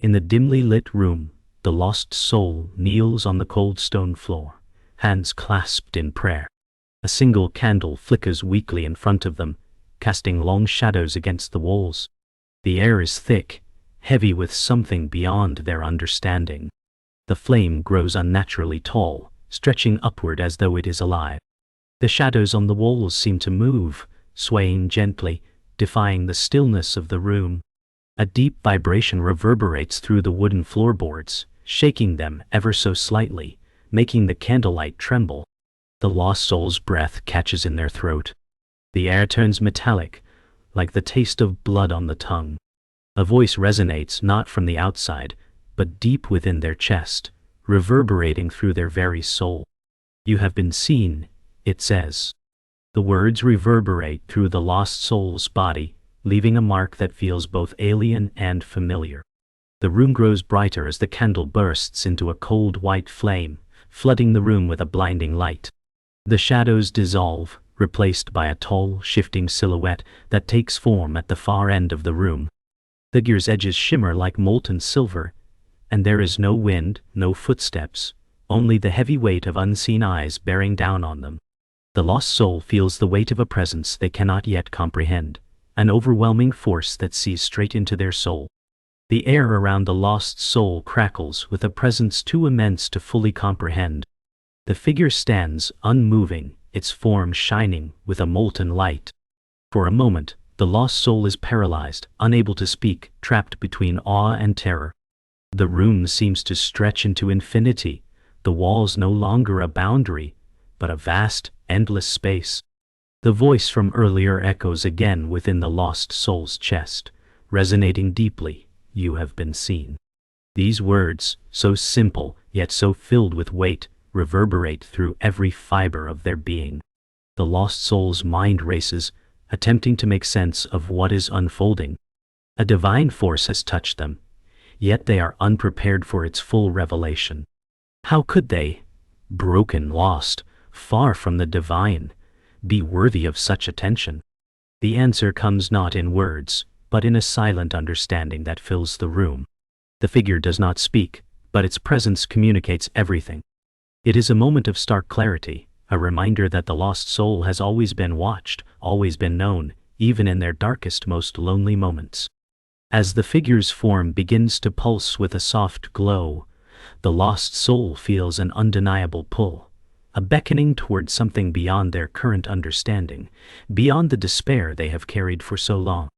In the dimly lit room, the lost soul kneels on the cold stone floor, hands clasped in prayer. A single candle flickers weakly in front of them, casting long shadows against the walls. The air is thick, heavy with something beyond their understanding. The flame grows unnaturally tall, stretching upward as though it is alive. The shadows on the walls seem to move, swaying gently, defying the stillness of the room. A deep vibration reverberates through the wooden floorboards, shaking them ever so slightly, making the candlelight tremble. The lost soul's breath catches in their throat. The air turns metallic, like the taste of blood on the tongue. A voice resonates not from the outside, but deep within their chest, reverberating through their very soul. "You have been seen," it says. The words reverberate through the lost soul's body, leaving a mark that feels both alien and familiar. The room grows brighter as the candle bursts into a cold white flame, flooding the room with a blinding light. The shadows dissolve, replaced by a tall, shifting silhouette that takes form at the far end of the room. The figure's edges shimmer like molten silver, and there is no wind, no footsteps, only the heavy weight of unseen eyes bearing down on them. The lost soul feels the weight of a presence they cannot yet comprehend, an overwhelming force that sees straight into their soul. The air around the lost soul crackles with a presence too immense to fully comprehend. The figure stands unmoving, its form shining with a molten light. For a moment, the lost soul is paralyzed, unable to speak, trapped between awe and terror. The room seems to stretch into infinity, the walls no longer a boundary, but a vast, endless space. The voice from earlier echoes again within the lost soul's chest, resonating deeply. "You have been seen." These words, so simple, yet so filled with weight, reverberate through every fiber of their being. The lost soul's mind races, attempting to make sense of what is unfolding. A divine force has touched them, yet they are unprepared for its full revelation. How could they, broken, lost, far from the divine, be worthy of such attention? The answer comes not in words, but in a silent understanding that fills the room. The figure does not speak, but its presence communicates everything. It is a moment of stark clarity, a reminder that the lost soul has always been watched, always been known, even in their darkest, most lonely moments. As the figure's form begins to pulse with a soft glow, the lost soul feels an undeniable pull, a beckoning toward something beyond their current understanding, beyond the despair they have carried for so long.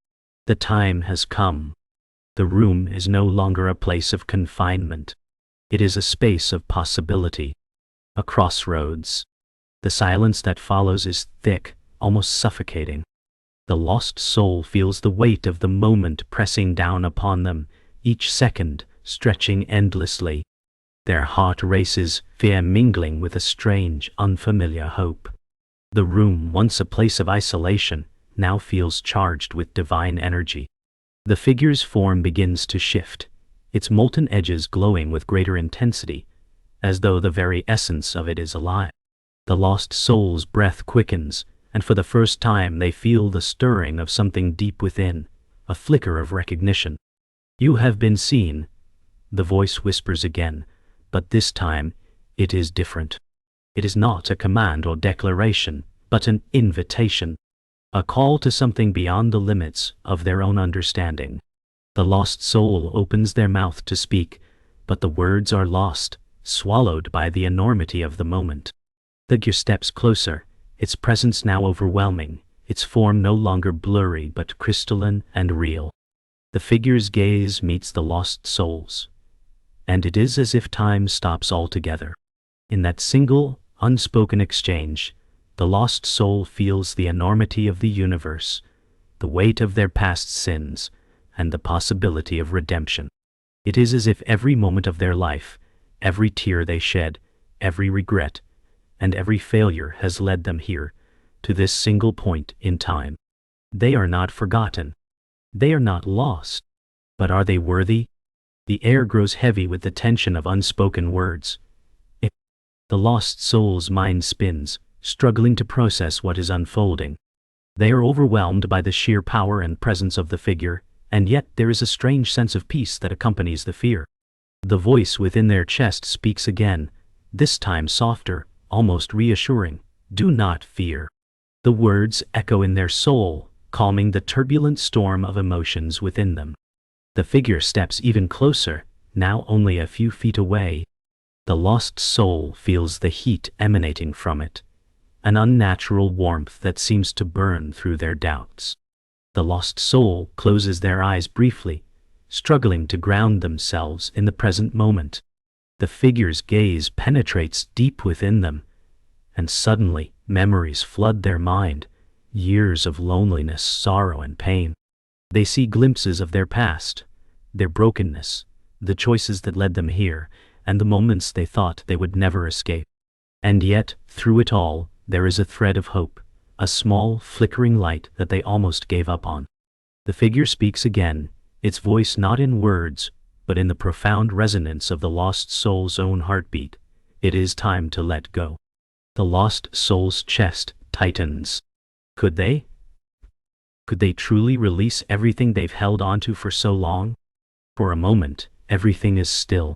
The time has come. The room is no longer a place of confinement. It is a space of possibility, a crossroads. The silence that follows is thick, almost suffocating. The lost soul feels the weight of the moment pressing down upon them, each second stretching endlessly. Their heart races, fear mingling with a strange, unfamiliar hope. The room, once a place of isolation, now feels charged with divine energy. The figure's form begins to shift, its molten edges glowing with greater intensity, as though the very essence of it is alive. The lost soul's breath quickens, and for the first time they feel the stirring of something deep within, a flicker of recognition. "You have been seen," the voice whispers again, but this time it is different. It is not a command or declaration, but an invitation, a call to something beyond the limits of their own understanding. The lost soul opens their mouth to speak, but the words are lost, swallowed by the enormity of the moment. The figure steps closer, its presence now overwhelming, its form no longer blurry but crystalline and real. The figure's gaze meets the lost soul's, and it is as if time stops altogether. In that single, unspoken exchange, the lost soul feels the enormity of the universe, the weight of their past sins, and the possibility of redemption. It is as if every moment of their life, every tear they shed, every regret, and every failure has led them here, to this single point in time. They are not forgotten. They are not lost. But are they worthy? The air grows heavy with the tension of unspoken words. The lost soul's mind spins, struggling to process what is unfolding. They are overwhelmed by the sheer power and presence of the figure, and yet there is a strange sense of peace that accompanies the fear. The voice within their chest speaks again, this time softer, almost reassuring. Do not fear. The words echo in their soul, calming the turbulent storm of emotions within them. The figure steps even closer, now only a few feet away. The lost soul feels the heat emanating from it, an unnatural warmth that seems to burn through their doubts. The lost soul closes their eyes briefly, struggling to ground themselves in the present moment. The figure's gaze penetrates deep within them, and suddenly memories flood their mind, years of loneliness, sorrow, and pain. They see glimpses of their past, their brokenness, the choices that led them here, and the moments they thought they would never escape. And yet, through it all, there is a thread of hope, a small, flickering light that they almost gave up on. The figure speaks again, its voice not in words, but in the profound resonance of the lost soul's own heartbeat. It is time to let go. The lost soul's chest tightens. Could they? Could they truly release everything they've held onto for so long? For a moment, everything is still.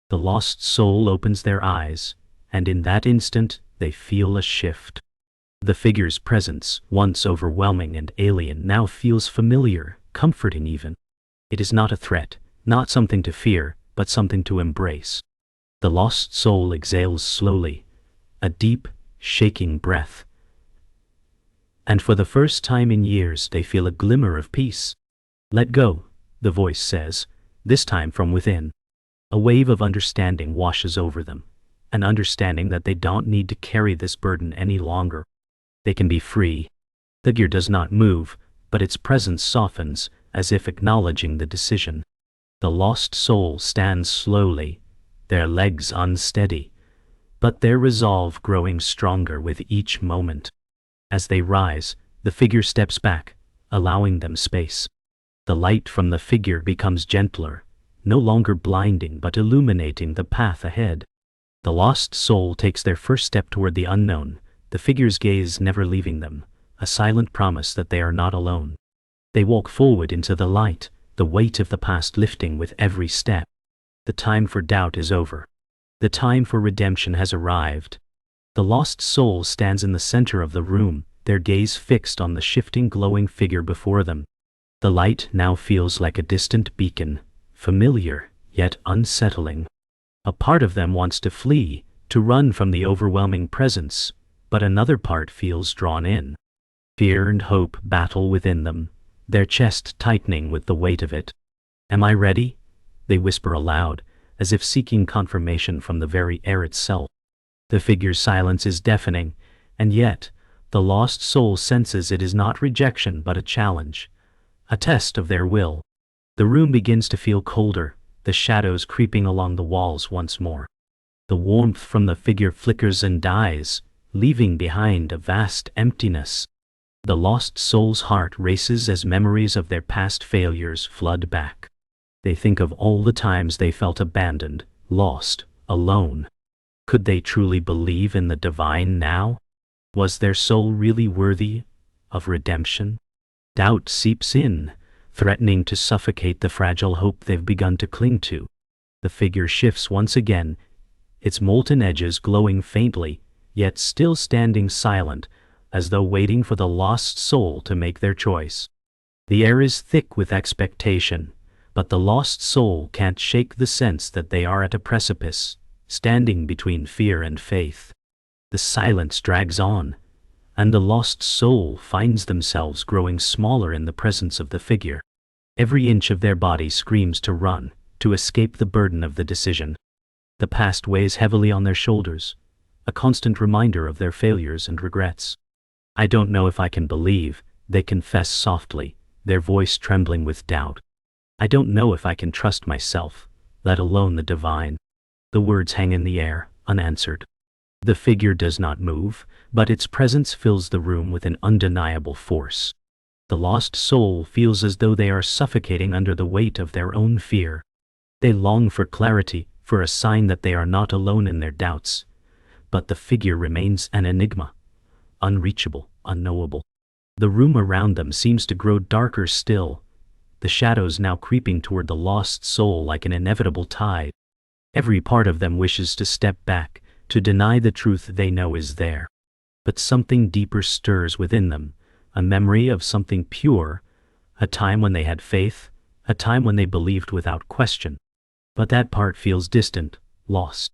The lost soul opens their eyes, and in that instant, they feel a shift. The figure's presence, once overwhelming and alien, now feels familiar, comforting even. It is not a threat, not something to fear, but something to embrace. The lost soul exhales slowly, a deep, shaking breath. And for the first time in years, they feel a glimmer of peace. Let go, the voice says, this time from within. A wave of understanding washes over them, an understanding that they don't need to carry this burden any longer. They can be free. The figure does not move, but its presence softens, as if acknowledging the decision. The lost soul stands slowly, their legs unsteady, but their resolve growing stronger with each moment. As they rise, the figure steps back, allowing them space. The light from the figure becomes gentler, no longer blinding but illuminating the path ahead. The lost soul takes their first step toward the unknown, the figure's gaze never leaving them, a silent promise that they are not alone. They walk forward into the light, the weight of the past lifting with every step. The time for doubt is over. The time for redemption has arrived. The lost soul stands in the center of the room, their gaze fixed on the shifting, glowing figure before them. The light now feels like a distant beacon, familiar, yet unsettling. A part of them wants to flee, to run from the overwhelming presence, but another part feels drawn in. Fear and hope battle within them, their chest tightening with the weight of it. Am I ready? They whisper aloud, as if seeking confirmation from the very air itself. The figure's silence is deafening, and yet, the lost soul senses it is not rejection but a challenge, a test of their will. The room begins to feel colder, the shadows creeping along the walls once more. The warmth from the figure flickers and dies, leaving behind a vast emptiness. The lost soul's heart races as memories of their past failures flood back. They think of all the times they felt abandoned, lost, alone. Could they truly believe in the divine now? Was their soul really worthy of redemption? Doubt seeps in, threatening to suffocate the fragile hope they've begun to cling to. The figure shifts once again, its molten edges glowing faintly, yet still standing silent, as though waiting for the lost soul to make their choice. The air is thick with expectation, but the lost soul can't shake the sense that they are at a precipice, standing between fear and faith. The silence drags on, and the lost soul finds themselves growing smaller in the presence of the figure. Every inch of their body screams to run, to escape the burden of the decision. The past weighs heavily on their shoulders, a constant reminder of their failures and regrets. I don't know if I can believe, they confess softly, their voice trembling with doubt. I don't know if I can trust myself, let alone the divine. The words hang in the air, unanswered. The figure does not move, but its presence fills the room with an undeniable force. The lost soul feels as though they are suffocating under the weight of their own fear. They long for clarity, for a sign that they are not alone in their doubts. But the figure remains an enigma, unreachable, unknowable. The room around them seems to grow darker still, the shadows now creeping toward the lost soul like an inevitable tide. Every part of them wishes to step back, to deny the truth they know is there. But something deeper stirs within them, a memory of something pure, a time when they had faith, a time when they believed without question. But that part feels distant, lost.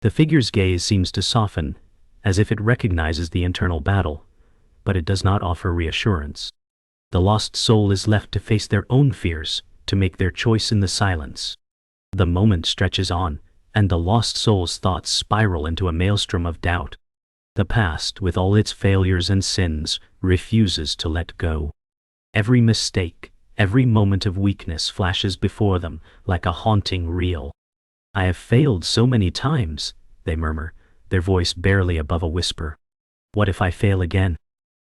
The figure's gaze seems to soften, as if it recognizes the internal battle, but it does not offer reassurance. The lost soul is left to face their own fears, to make their choice in the silence. The moment stretches on, and the lost soul's thoughts spiral into a maelstrom of doubt. The past, with all its failures and sins, refuses to let go. Every mistake, every moment of weakness flashes before them like a haunting reel. "I have failed so many times," they murmur, their voice barely above a whisper. "What if I fail again?"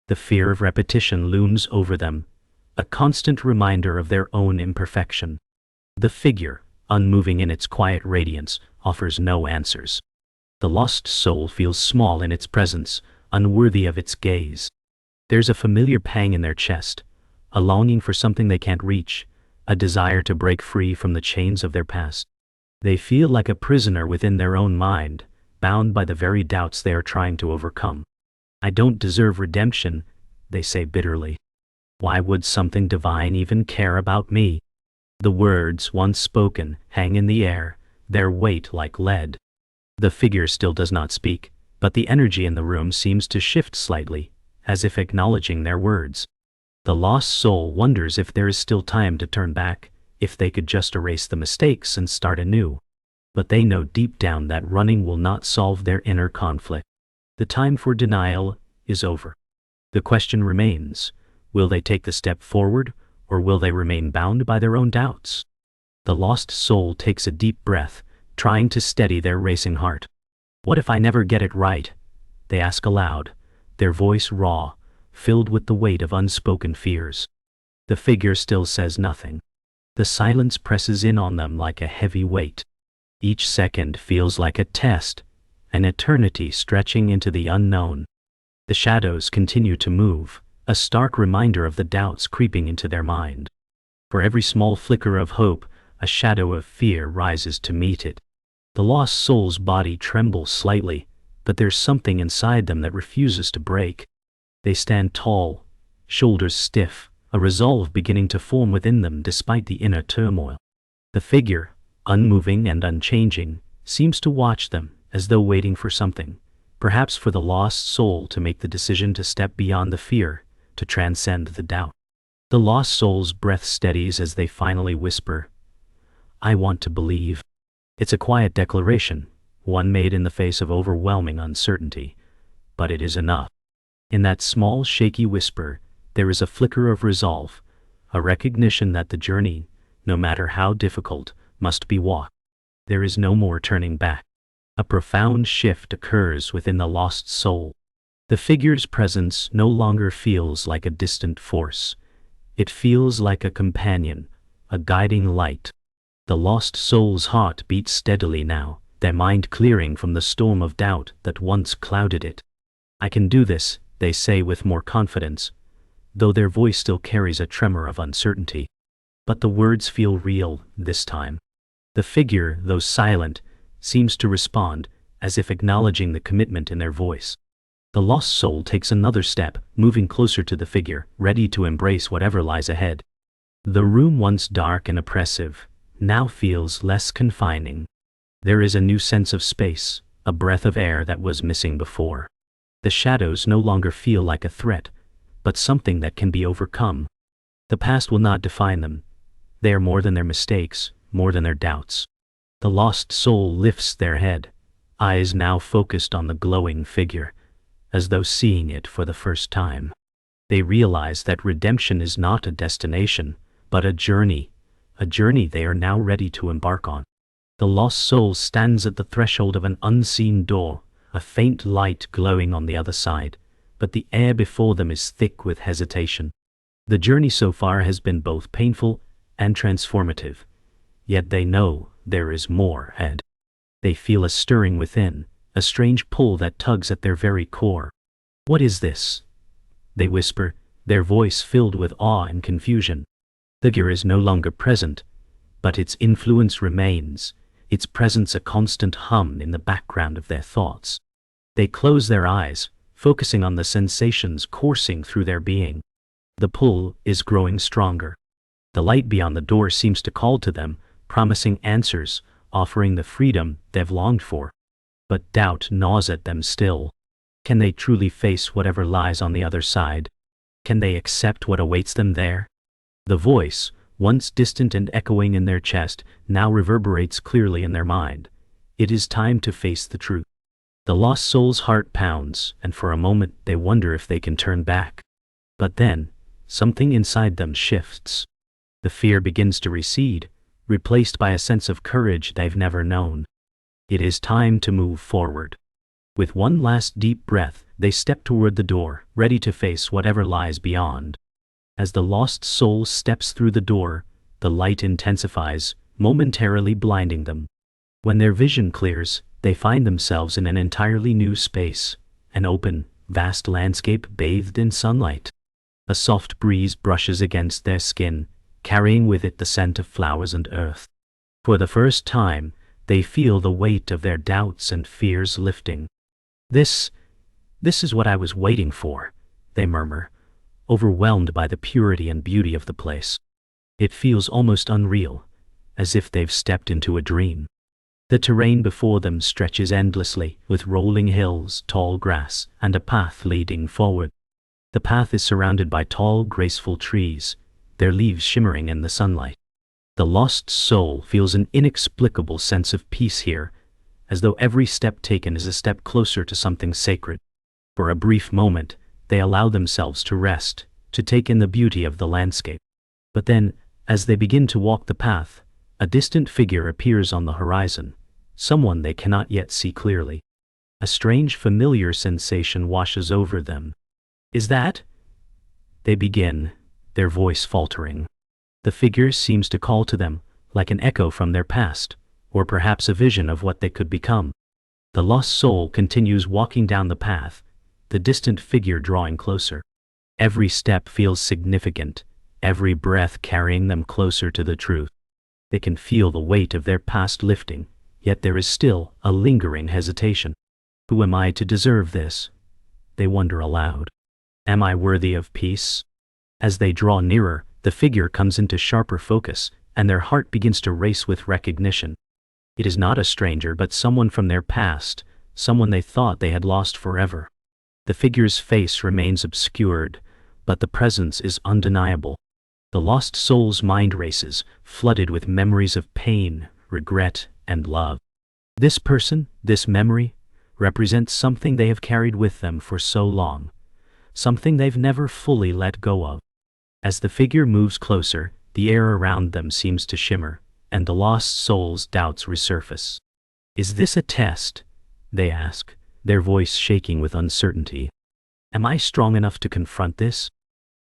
The fear of repetition looms over them, a constant reminder of their own imperfection. The figure, unmoving in its quiet radiance, offers no answers. The lost soul feels small in its presence, unworthy of its gaze. There's a familiar pang in their chest, a longing for something they can't reach, a desire to break free from the chains of their past. They feel like a prisoner within their own mind, bound by the very doubts they are trying to overcome. "I don't deserve redemption," they say bitterly. "Why would something divine even care about me?" The words, once spoken, hang in the air, their weight like lead. The figure still does not speak, but the energy in the room seems to shift slightly, as if acknowledging their words. The lost soul wonders if there is still time to turn back, if they could just erase the mistakes and start anew. But they know deep down that running will not solve their inner conflict. The time for denial is over. The question remains, will they take the step forward, or will they remain bound by their own doubts? The lost soul takes a deep breath, trying to steady their racing heart. "What if I never get it right?" they ask aloud, their voice raw, filled with the weight of unspoken fears. The figure still says nothing. The silence presses in on them like a heavy weight. Each second feels like a test, an eternity stretching into the unknown. The shadows continue to move, a stark reminder of the doubts creeping into their mind. For every small flicker of hope, a shadow of fear rises to meet it. The lost soul's body trembles slightly, but there's something inside them that refuses to break. They stand tall, shoulders stiff, a resolve beginning to form within them despite the inner turmoil. The figure, unmoving and unchanging, seems to watch them, as though waiting for something, perhaps for the lost soul to make the decision to step beyond the fear, to transcend the doubt. The lost soul's breath steadies as they finally whisper, "I want to believe." It's a quiet declaration, one made in the face of overwhelming uncertainty, but it is enough. In that small, shaky whisper, there is a flicker of resolve, a recognition that the journey, no matter how difficult, must be walked. There is no more turning back. A profound shift occurs within the lost soul. The figure's presence no longer feels like a distant force. It feels like a companion, a guiding light. The lost soul's heart beats steadily now, their mind clearing from the storm of doubt that once clouded it. "I can do this," they say with more confidence, though their voice still carries a tremor of uncertainty. But the words feel real this time. The figure, though silent, seems to respond, as if acknowledging the commitment in their voice. The lost soul takes another step, moving closer to the figure, ready to embrace whatever lies ahead. The room, once dark and oppressive, now feels less confining. There is a new sense of space, a breath of air that was missing before. The shadows no longer feel like a threat, but something that can be overcome. The past will not define them. They are more than their mistakes, more than their doubts. The lost soul lifts their head, eyes now focused on the glowing figure, as though seeing it for the first time. They realize that redemption is not a destination, but a journey they are now ready to embark on. The lost soul stands at the threshold of an unseen door, a faint light glowing on the other side, but the air before them is thick with hesitation. The journey so far has been both painful and transformative, yet they know there is more ahead. They feel a stirring within, a strange pull that tugs at their very core. "What is this?" they whisper, their voice filled with awe and confusion. The figure is no longer present, but its influence remains, its presence a constant hum in the background of their thoughts. They close their eyes, focusing on the sensations coursing through their being. The pull is growing stronger. The light beyond the door seems to call to them, promising answers, offering the freedom they've longed for. But doubt gnaws at them still. Can they truly face whatever lies on the other side? Can they accept what awaits them there? The voice, once distant and echoing in their chest, now reverberates clearly in their mind. It is time to face the truth. The lost soul's heart pounds, and for a moment they wonder if they can turn back. But then, something inside them shifts. The fear begins to recede, replaced by a sense of courage they've never known. It is time to move forward. With one last deep breath, they step toward the door, ready to face whatever lies beyond. As the lost soul steps through the door, the light intensifies, momentarily blinding them. When their vision clears, they find themselves in an entirely new space, an open, vast landscape bathed in sunlight. A soft breeze brushes against their skin, carrying with it the scent of flowers and earth. For the first time, they feel the weight of their doubts and fears lifting. This is what I was waiting for, they murmur, overwhelmed by the purity and beauty of the place. It feels almost unreal, as if they've stepped into a dream. The terrain before them stretches endlessly, with rolling hills, tall grass, and a path leading forward. The path is surrounded by tall, graceful trees, their leaves shimmering in the sunlight. The lost soul feels an inexplicable sense of peace here, as though every step taken is a step closer to something sacred. For a brief moment, they allow themselves to rest, to take in the beauty of the landscape. But then, as they begin to walk the path, a distant figure appears on the horizon, someone they cannot yet see clearly. A strange, familiar sensation washes over them. Is that? They begin, their voice faltering. The figure seems to call to them, like an echo from their past, or perhaps a vision of what they could become. The lost soul continues walking down the path, the distant figure drawing closer. Every step feels significant, every breath carrying them closer to the truth. They can feel the weight of their past lifting, yet there is still a lingering hesitation. Who am I to deserve this? They wonder aloud. Am I worthy of peace? As they draw nearer, the figure comes into sharper focus, and their heart begins to race with recognition. It is not a stranger but someone from their past, someone they thought they had lost forever. The figure's face remains obscured, but the presence is undeniable. The lost soul's mind races, flooded with memories of pain, regret, and love. This person, this memory, represents something they have carried with them for so long, something they've never fully let go of. As the figure moves closer, the air around them seems to shimmer, and the lost soul's doubts resurface. Is this a test? They ask, their voice shaking with uncertainty. Am I strong enough to confront this?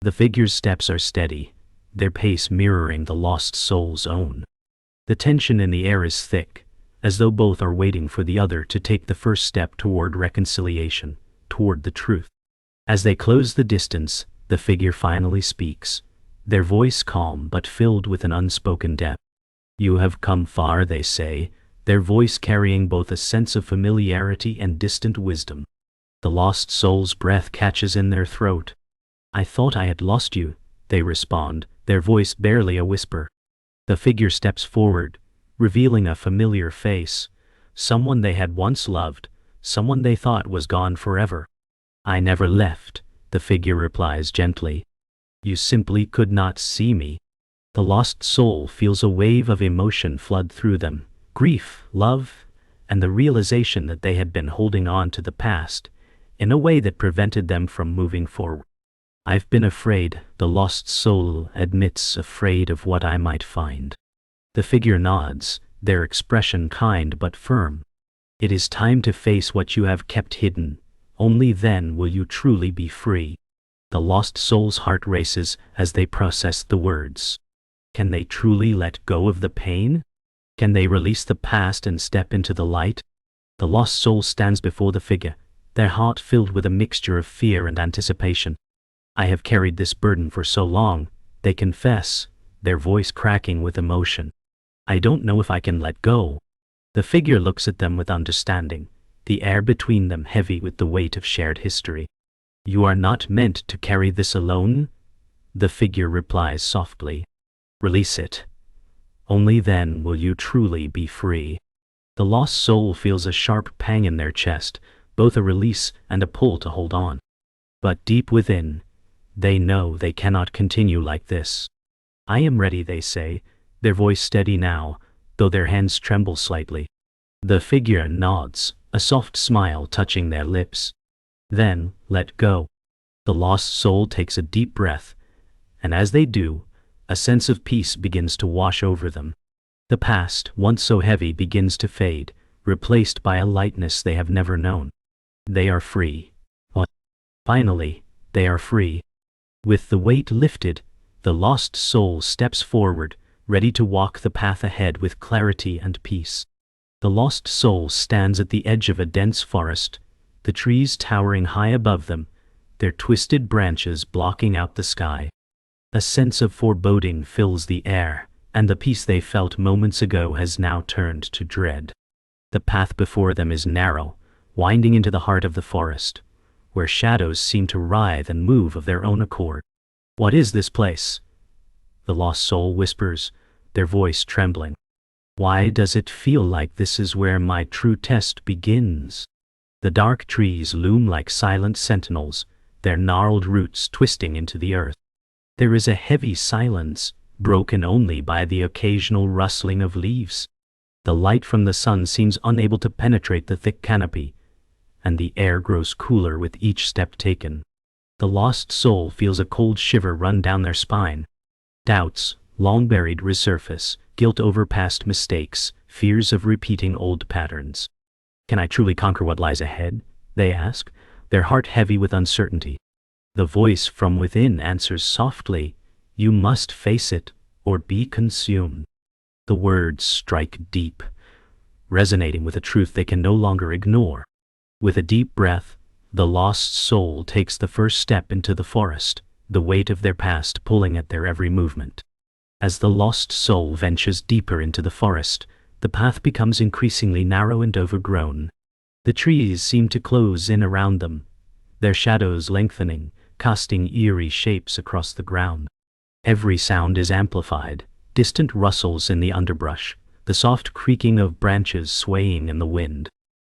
The figure's steps are steady, their pace mirroring the lost soul's own. The tension in the air is thick, as though both are waiting for the other to take the first step toward reconciliation, toward the truth. As they close the distance, the figure finally speaks, their voice calm but filled with an unspoken depth. You have come far, they say, their voice carrying both a sense of familiarity and distant wisdom. The lost soul's breath catches in their throat. I thought I had lost you, they respond, their voice barely a whisper. The figure steps forward, revealing a familiar face, someone they had once loved, someone they thought was gone forever. I never left, the figure replies gently. You simply could not see me. The lost soul feels a wave of emotion flood through them, grief, love, and the realization that they had been holding on to the past in a way that prevented them from moving forward. I've been afraid, the lost soul admits, afraid of what I might find. The figure nods, their expression kind but firm. It is time to face what you have kept hidden. Only then will you truly be free. The lost soul's heart races as they process the words. Can they truly let go of the pain? Can they release the past and step into the light? The lost soul stands before the figure, their heart filled with a mixture of fear and anticipation. I have carried this burden for so long, they confess, their voice cracking with emotion. I don't know if I can let go. The figure looks at them with understanding, the air between them heavy with the weight of shared history. You are not meant to carry this alone, the figure replies softly. Release it. Only then will you truly be free. The lost soul feels a sharp pang in their chest, both a release and a pull to hold on. But deep within, they know they cannot continue like this. I am ready, they say, their voice steady now, though their hands tremble slightly. The figure nods, a soft smile touching their lips. Then, let go. The lost soul takes a deep breath, and as they do, a sense of peace begins to wash over them. The past, once so heavy, begins to fade, replaced by a lightness they have never known. They are free. Finally, they are free. With the weight lifted, the lost soul steps forward, ready to walk the path ahead with clarity and peace. The lost soul stands at the edge of a dense forest, the trees towering high above them, their twisted branches blocking out the sky. A sense of foreboding fills the air, and the peace they felt moments ago has now turned to dread. The path before them is narrow, winding into the heart of the forest, where shadows seem to writhe and move of their own accord. What is this place? The lost soul whispers, their voice trembling. Why does it feel like this is where my true test begins? The dark trees loom like silent sentinels, their gnarled roots twisting into the earth. There is a heavy silence, broken only by the occasional rustling of leaves. The light from the sun seems unable to penetrate the thick canopy, and the air grows cooler with each step taken. The lost soul feels a cold shiver run down their spine. Doubts, long buried, resurface, guilt over past mistakes, fears of repeating old patterns. Can I truly conquer what lies ahead? They ask, their heart heavy with uncertainty. The voice from within answers softly, you must face it or be consumed. The words strike deep, resonating with a truth they can no longer ignore. With a deep breath, the lost soul takes the first step into the forest, the weight of their past pulling at their every movement. As the lost soul ventures deeper into the forest, the path becomes increasingly narrow and overgrown. The trees seem to close in around them, their shadows lengthening, casting eerie shapes across the ground. Every sound is amplified, distant rustles in the underbrush, the soft creaking of branches swaying in the wind.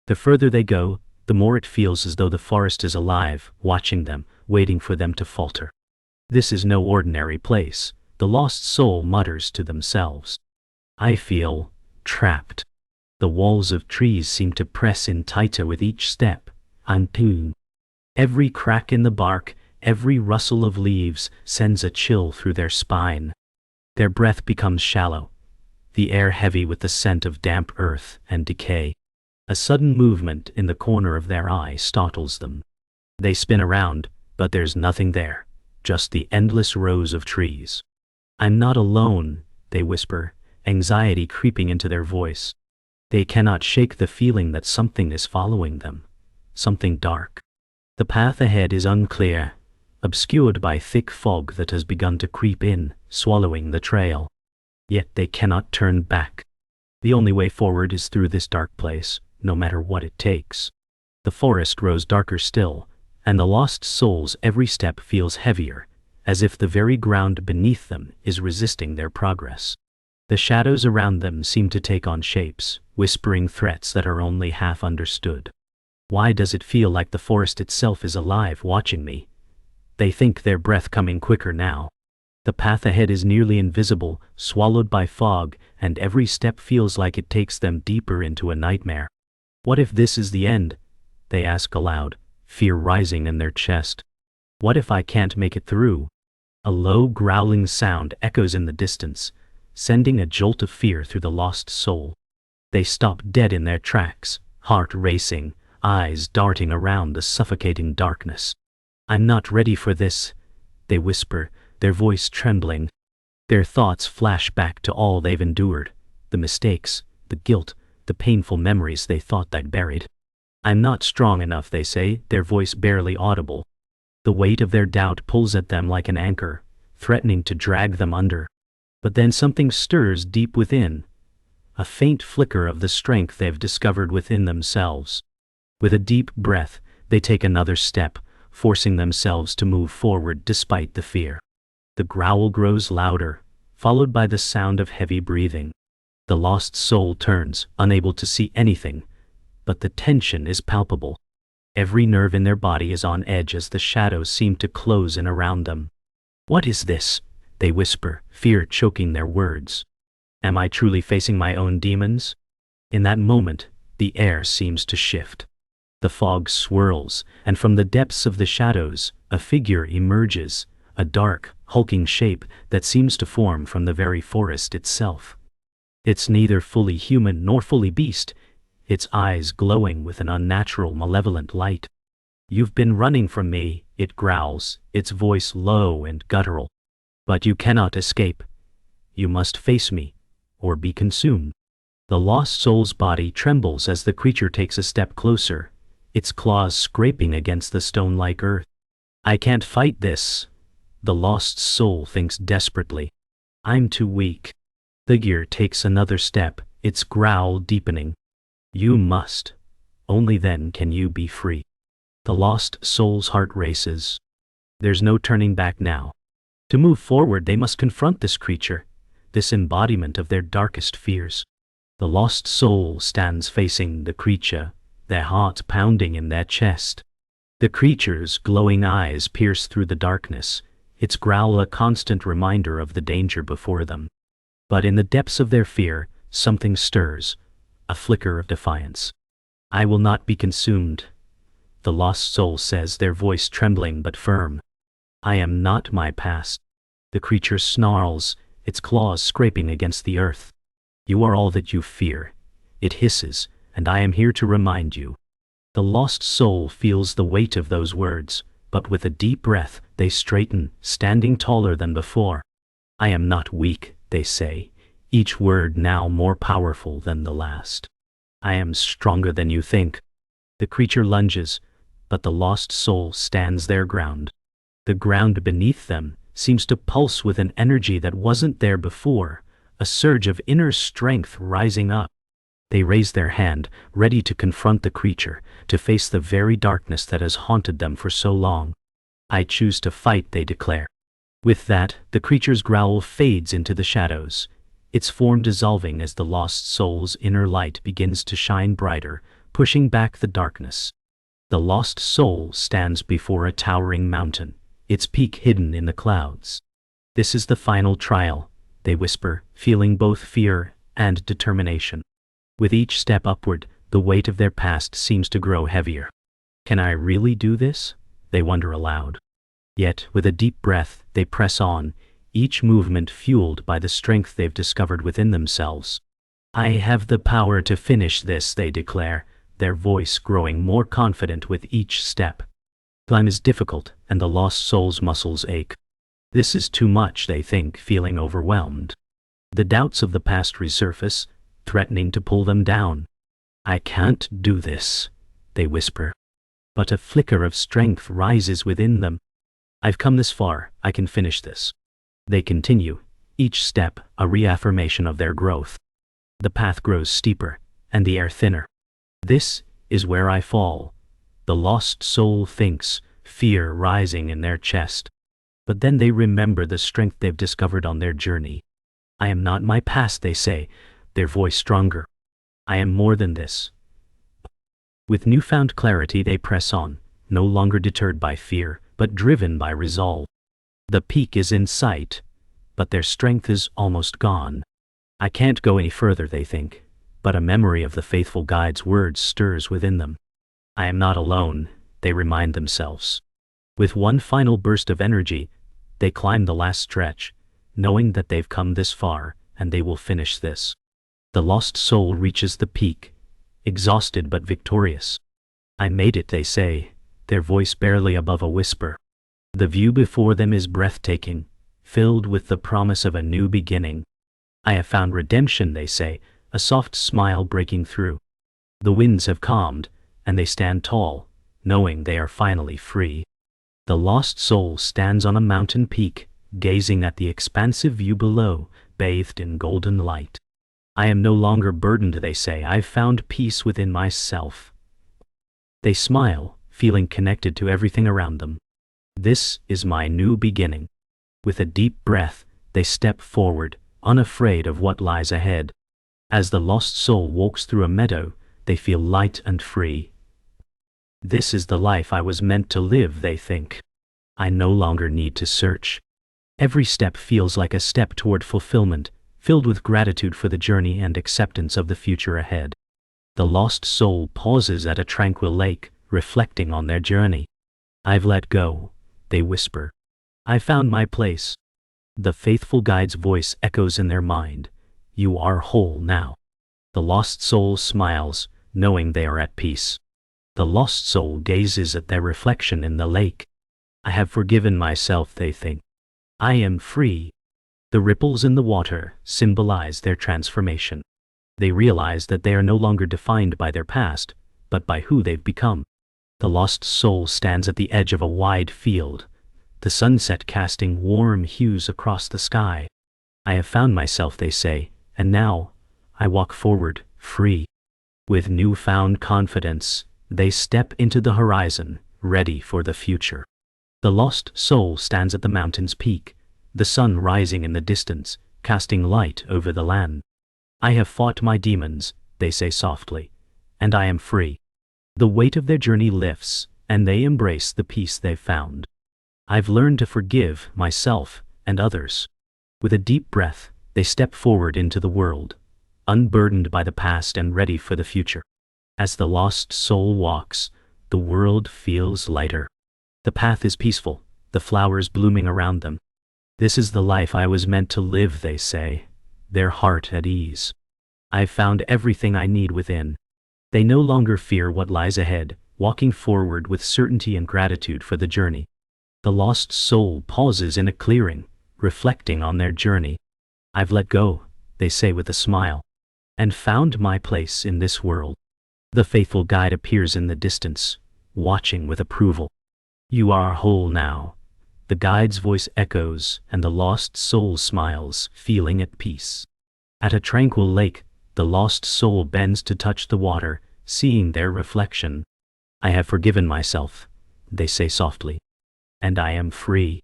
The further they go, the more it feels as though the forest is alive, watching them, waiting for them to falter. This is no ordinary place, the lost soul mutters to themselves. I feel trapped. The walls of trees seem to press in tighter with each step. I'm tuned. Every crack in the bark, every rustle of leaves sends a chill through their spine. Their breath becomes shallow, the air heavy with the scent of damp earth and decay. A sudden movement in the corner of their eye startles them. They spin around, but there's nothing there, just the endless rows of trees. I'm not alone, they whisper, anxiety creeping into their voice. They cannot shake the feeling that something is following them, something dark. The path ahead is unclear, obscured by thick fog that has begun to creep in, swallowing the trail. Yet they cannot turn back. The only way forward is through this dark place, no matter what it takes. The forest grows darker still, and the lost soul's every step feels heavier, as if the very ground beneath them is resisting their progress. The shadows around them seem to take on shapes, whispering threats that are only half understood. Why does it feel like the forest itself is alive, watching me? They think, their breath coming quicker now. The path ahead is nearly invisible, swallowed by fog, and every step feels like it takes them deeper into a nightmare. What if this is the end? They ask aloud, fear rising in their chest. What if I can't make it through? A low growling sound echoes in the distance, sending a jolt of fear through the lost soul. They stop dead in their tracks, heart racing, eyes darting around the suffocating darkness. I'm not ready for this, they whisper, their voice trembling. Their thoughts flash back to all they've endured, the mistakes, the guilt, the painful memories they thought they'd buried. I'm not strong enough, they say, their voice barely audible. The weight of their doubt pulls at them like an anchor, threatening to drag them under. But then something stirs deep within, a faint flicker of the strength they've discovered within themselves. With a deep breath, they take another step, forcing themselves to move forward despite the fear. The growl grows louder, followed by the sound of heavy breathing. The lost soul turns, unable to see anything, but the tension is palpable. Every nerve in their body is on edge as the shadows seem to close in around them. "What is this?" they whisper, fear choking their words. Am I truly facing my own demons? In that moment, the air seems to shift. The fog swirls, and from the depths of the shadows, a figure emerges, a dark, hulking shape that seems to form from the very forest itself. It's neither fully human nor fully beast, its eyes glowing with an unnatural, malevolent light. "You've been running from me," it growls, its voice low and guttural. "But you cannot escape. You must face me, or be consumed." The lost soul's body trembles as the creature takes a step closer, its claws scraping against the stone-like earth. "I can't fight this," the lost soul thinks desperately. "I'm too weak." The figure takes another step, its growl deepening. "You must. Only then can you be free." The lost soul's heart races. There's no turning back now. To move forward, they must confront this creature, this embodiment of their darkest fears. The lost soul stands facing the creature, their heart pounding in their chest. The creature's glowing eyes pierce through the darkness, its growl a constant reminder of the danger before them. But in the depths of their fear, something stirs, a flicker of defiance. "I will not be consumed," the lost soul says, their voice trembling but firm. "I am not my past." The creature snarls, its claws scraping against the earth. "You are all that you fear," it hisses, "and I am here to remind you." The lost soul feels the weight of those words, but with a deep breath, they straighten, standing taller than before. "I am not weak," they say, each word now more powerful than the last. "I am stronger than you think." The creature lunges, but the lost soul stands their ground. The ground beneath them seems to pulse with an energy that wasn't there before, a surge of inner strength rising up. They raise their hand, ready to confront the creature, to face the very darkness that has haunted them for so long. "I choose to fight," they declare. With that, the creature's growl fades into the shadows, its form dissolving as the lost soul's inner light begins to shine brighter, pushing back the darkness. The lost soul stands before a towering mountain, its peak hidden in the clouds. "This is the final trial," they whisper, feeling both fear and determination. With each step upward, the weight of their past seems to grow heavier. "Can I really do this?" they wonder aloud. Yet, with a deep breath, they press on, each movement fueled by the strength they've discovered within themselves. "I have the power to finish this," they declare, their voice growing more confident with each step. Climb is difficult, and the lost soul's muscles ache. This is too much, they think, feeling overwhelmed. The doubts of the past resurface, threatening to pull them down. "I can't do this," they whisper. But a flicker of strength rises within them. "I've come this far, I can finish this." They continue, each step a reaffirmation of their growth. The path grows steeper, and the air thinner. "This is where I fall," the lost soul thinks, fear rising in their chest. But then they remember the strength they've discovered on their journey. "I am not my past," they say, their voice stronger. "I am more than this." With newfound clarity they press on, no longer deterred by fear, but driven by resolve. The peak is in sight, but their strength is almost gone. "I can't go any further," they think, but a memory of the faithful guide's words stirs within them. "I am not alone," they remind themselves. With one final burst of energy, they climb the last stretch, knowing that they've come this far, and they will finish this. The lost soul reaches the peak, exhausted but victorious. "I made it," they say, their voice barely above a whisper. The view before them is breathtaking, filled with the promise of a new beginning. "I have found redemption," they say, a soft smile breaking through. The winds have calmed, and they stand tall, knowing they are finally free. The lost soul stands on a mountain peak, gazing at the expansive view below, bathed in golden light. I am no longer burdened, they say. I've found peace within myself. They smile, feeling connected to everything around them. This is my new beginning. With a deep breath, they step forward, unafraid of what lies ahead. As the lost soul walks through a meadow, they feel light and free. This is the life I was meant to live, they think. I no longer need to search. Every step feels like a step toward fulfillment, filled with gratitude for the journey and acceptance of the future ahead. The lost soul pauses at a tranquil lake, reflecting on their journey. I've let go, they whisper. I found my place. The faithful guide's voice echoes in their mind. You are whole now. The lost soul smiles, knowing they are at peace. The lost soul gazes at their reflection in the lake. I have forgiven myself, they think. I am free. The ripples in the water symbolize their transformation. They realize that they are no longer defined by their past, but by who they've become. The lost soul stands at the edge of a wide field, the sunset casting warm hues across the sky. I have found myself, they say, and now I walk forward, free. With newfound confidence, they step into the horizon, ready for the future. The lost soul stands at the mountain's peak, the sun rising in the distance, casting light over the land. I have fought my demons, they say softly, and I am free. The weight of their journey lifts, and they embrace the peace they've found. I've learned to forgive myself and others. With a deep breath, they step forward into the world, unburdened by the past and ready for the future. As the lost soul walks, the world feels lighter. The path is peaceful, the flowers blooming around them. This is the life I was meant to live, they say, their heart at ease. I've found everything I need within. They no longer fear what lies ahead, walking forward with certainty and gratitude for the journey. The lost soul pauses in a clearing, reflecting on their journey. I've let go, they say with a smile, and found my place in this world. The faithful guide appears in the distance, watching with approval. You are whole now. The guide's voice echoes, and the lost soul smiles, feeling at peace. At a tranquil lake, the lost soul bends to touch the water, seeing their reflection. I have forgiven myself, they say softly, and I am free.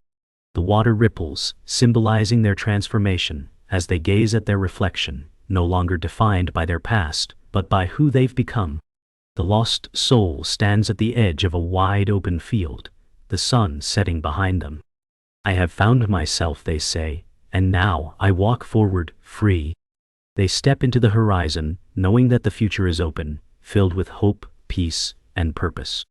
The water ripples, symbolizing their transformation, as they gaze at their reflection, no longer defined by their past, but by who they've become. The lost soul stands at the edge of a wide open field, the sun setting behind them. I have found myself, they say, and now I walk forward, free. They step into the horizon, knowing that the future is open, filled with hope, peace, and purpose.